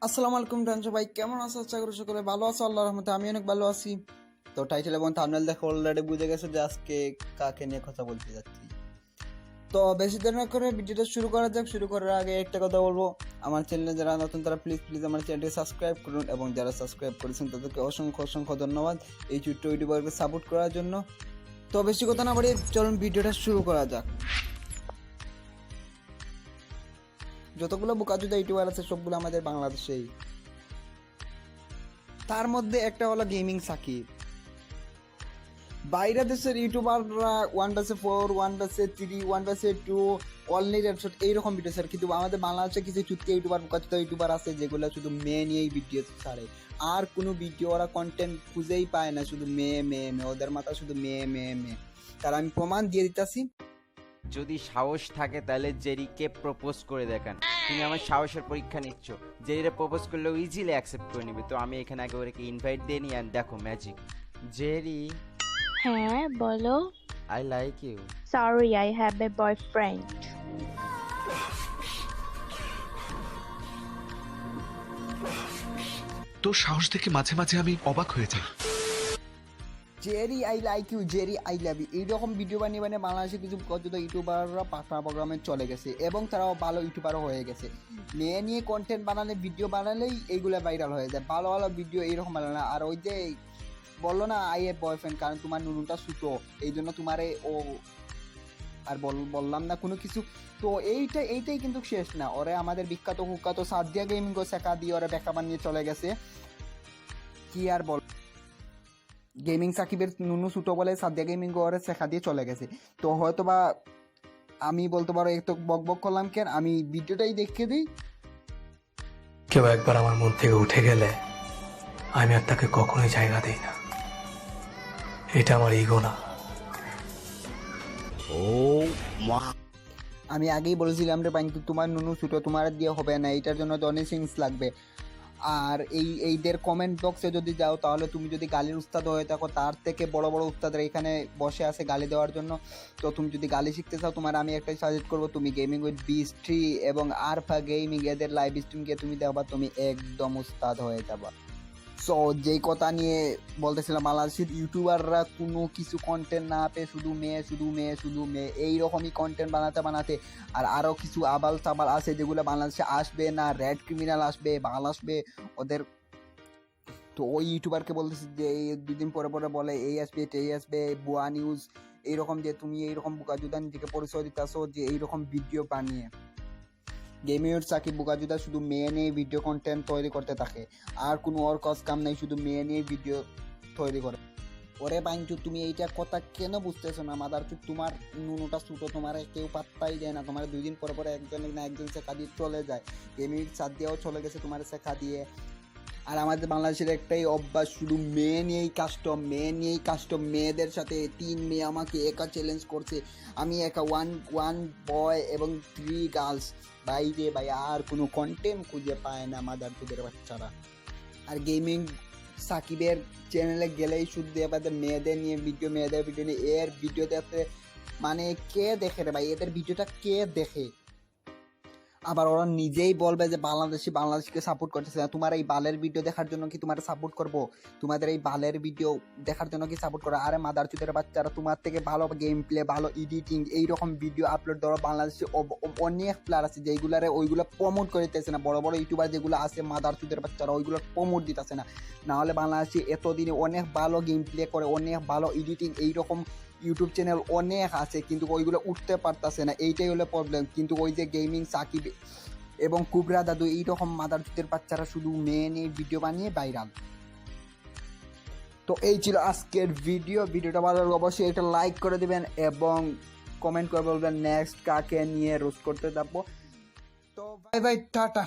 আসসালামু আলাইকুম ডানসো ভাই, কেমন আছো? আশা করি সকলে ভালো আছো, আল্লাহর রহমতে আমি অনেক ভালো আছি। তো টাইটেল এবং থাম্বনেল দেখে অলরেডি বুঝে গেছে যে আজকে কাকে নিয়ে কথা বলতে যাচ্ছি। তো বেশি দেরি না করে ভিডিওটা শুরু করা যাক। শুরু করার আগে একটা কথা বলবো, আমার চ্যানেলে যারা নতুন তারা প্লিজ আমার চ্যানেলটি সাবস্ক্রাইব করুন, এবং যারা সাবস্ক্রাইব করেছেন তাদেরকে অসংখ্য ধন্যবাদ এই ছোট্ট ইউটিউবারকে সাপোর্ট করার জন্য। তো বেশি কথা না বাড়িয়ে চলুন ভিডিওটা শুরু করা যাক। যতগুলো বোকাচোদা ইউটিউবার আছে সবগুলো আমাদের বাংলাদেশেই। তার মধ্যে একটা হলো গেমিং সাকিব। বাইরে দেশের ইউটিউবাররা 1/4, 1/3, 1/2 অনলি রেডশট এইরকম ভিডিও ছাড়ে, কিন্তু আমাদের বাংলাদেশে কিছু চুটকি ইউটিউবার বোকাচোদা ইউটিউবার আছে যেগুলো শুধু মেয়ে নিয়েই ভিডিও ছাড়ে। আর কোনো ভিডিও ওরা কন্টেন্ট খুঁজেই পায় না, শুধু মেয়ে মেয়ে মেয়ে, ওদের মাথা শুধু মেয়ে মেয়ে মেয়ে। তার আমি প্রমাণ দিয়ে দিতেছি। যদি সাহস থাকে তাহলে জেরিকে প্রপোজ করে দেখান। তুমি আমার সাহসের পরীক্ষা নিচ্ছ। জেরিরে প্রপোজ করলেও ইজিলি অ্যাকসেপ্ট করে নিবে। তো আমি এখানে আগে ওকে ইনভাইট দিয়ে নিই, অ্যান্ড দেখো ম্যাজিক। জেরি, হ্যাঁ বলো। I like you. Sorry, I have a boyfriend. তোর সাহস দেখে মাঝে মাঝে আমি অবাক হয়ে যাই। Jerry I like you, Jerry I love you, এইরকম ভিডিও বানিয়ে বানিয়ে বাংলাদেশে কিছু কত ইউটিউবাররা পার্টনার প্রোগ্রামে চলে গেছে, এবং তারাও ভালো ইউটিউবারও হয়ে গেছে। মেয়ে নিয়ে কন্টেন্ট বানালে, ভিডিও বানালেই এইগুলো ভাইরাল হয়ে যায়। ভালো ভালো ভিডিও এইরকম বানালে না। আর ওই যে বললো না আই এ বয়ফ্রেন্ড, কারণ তোমার নুনুটা ছুটো, এই জন্য তোমারে ও আর বললাম না কোনো কিছু। তো এইটাই কিন্তু শেষ না, ওরে আমাদের বিখ্যাত কুখ্যাত সাদিয়া গেমিং শেখা দিয়ে ওরা ব্যাখ্যা বানিয়ে চলে গেছে। কি আর বল, গেমিং সাকিবের নুনু ছুটো বলে সাদিয়া গেমিং ওরে শেখা দিয়ে চলে গেছে। তো হয়তো বা আমি বলতে পারো একটু বক করলাম, কেন আমি ভিডিওটাই দেখে দিই। কেউ একবার আমার মন থেকে উঠে গেলে আমি আর তাকে কখনোই জায়গা দিই না। এটা আমার ইগো না। আমি আগেই বলেছিলাম রে কিন্তু তোমার নুনু ছুটো, তোমার দিয়ে হবে না, এইটার জন্য ডোনেশনস লাগবে। আর এইদের কমেন্ট বক্সে যদি যাও, তাহলে তুমি যদি গালির উস্তাদ হয়ে থাকো, তার থেকে বড় বড় উস্তাদরা এখানে বসে আছে গালি দেওয়ার জন্য। তো তুমি যদি গালি শিখতে চাও, তোমার আমি একটাই সাজেস্ট করবো, তুমি গেমিং উইথ বি3 এবং আরফা গেমিং এদের লাইভ স্ট্রিমকে তুমি দেখবা, তুমি একদম উস্তাদ হয়ে যাবা। সো যেই কথা নিয়ে বলতেছিলাম, বাংলাদেশের ইউটিউবাররা কোনো কিছু কন্টেন্ট না পেয়ে শুধু মেয়ে এইরকমই কন্টেন্ট বানাতে আর আরও কিছু আবাল তাবাল আছে যেগুলো বাংলাদেশে আসবে না। রেড ক্রিমিনাল আসবে, বাংলা আসবে ওদের। তো ওই ইউটিউবারকে বলতেছি যে এই দুদিন পরে বলে এই আসবে এই আসবে, বুয়া নিউজ এইরকম, যে তুমি এইরকম বোকাজুদা নিজেকে পরিচয় দিতেছো যে এইরকম ভিডিও বানিয়ে। গেমিং সাকিব বোকাজুদা শুধু মেয়ে নিয়ে ভিডিও কন্টেন্ট তৈরি করতে থাকে, আর কোনো ওর কাজ কাম নাই, শুধু মেয়ে নিয়ে ভিডিও তৈরি করে। ওরে বাইনচু, তুমি এইটা কথা কেন বুঝতেছো না? মাদারচুদ, তোমার নুনুটা ছুটো, তোমার কেউ পাত্তাই দেয় না। তোমার 2 দিন পরে একজন না একজন শেখা দিয়ে চলে যায়। গেমিং সাদ দিয়েও চলে গেছে তোমার শেখা দিয়ে। আর আমাদের বাংলাদেশের একটাই অভ্যাস, শুধু মেয়ে নিয়েই কাস্টম, মেয়েদের সাথে 3 মেয়ে আমাকে একা চ্যালেঞ্জ করছে, আমি একা ওয়ান বয় এবং 3 গার্লস। বাইরে ভাই আর কোনো কন্টেন্ট খুঁজে পায় না মাদারচোদের বাচ্চারা। আর গেমিং সাকিবের চ্যানেলে গেলেই শুধু এবার মেয়েদের ভিডিও নিয়ে এর ভিডিও দেখতে, মানে কে দেখে রে ভাই, এদের ভিডিওটা কে দেখে? আবার ওরা নিজেই বলবে যে বাংলাদেশকে সাপোর্ট করতেছে না। তোমার এই বালের ভিডিও দেখার জন্য কি তোমার সাপোর্ট করবো? তোমাদের এই বালের ভিডিও দেখার জন্য কি সাপোর্ট করো? আরে মাদারচোদের বাচ্চারা, তোমার থেকে ভালো গেম প্লে, ভালো এডিটিং, এইরকম ভিডিও আপলোড ধরো। বাংলাদেশে অনেক প্লেয়ার আছে যেগুলারে ওইগুলো প্রমোট করতেছে না। বড় বড় ইউটিউবার যেগুলো আছে মাদারচোদের বাচ্চারা ওইগুলো প্রমোট দিতেছে না। নাহলে বাংলাদেশে এতদিনে অনেক ভালো গেম প্লে করে, অনেক ভালো এডিটিং, এইরকম ইউটিউব চ্যানেল অনেক আছে, কিন্তু ওইগুলো উঠতে পারতেছে না। এইটাই হলো প্রবলেম। কিন্তু ওই যে গেমিং সাকিব এবং কুবরা দাদু এইরকম মাদারচোদের বাচ্চারা শুধু মেয়ে নিয়ে ভিডিও বানিয়ে ভাইরাল। তো এই ছিল আজকের ভিডিওটা ভালো লাগলে অবশ্যই এটা লাইক করে দিবেন এবং কমেন্ট করে বলবেন নেক্সট কাকে নিয়ে রোস্ট করতে যাবো। তো বাই টাটা।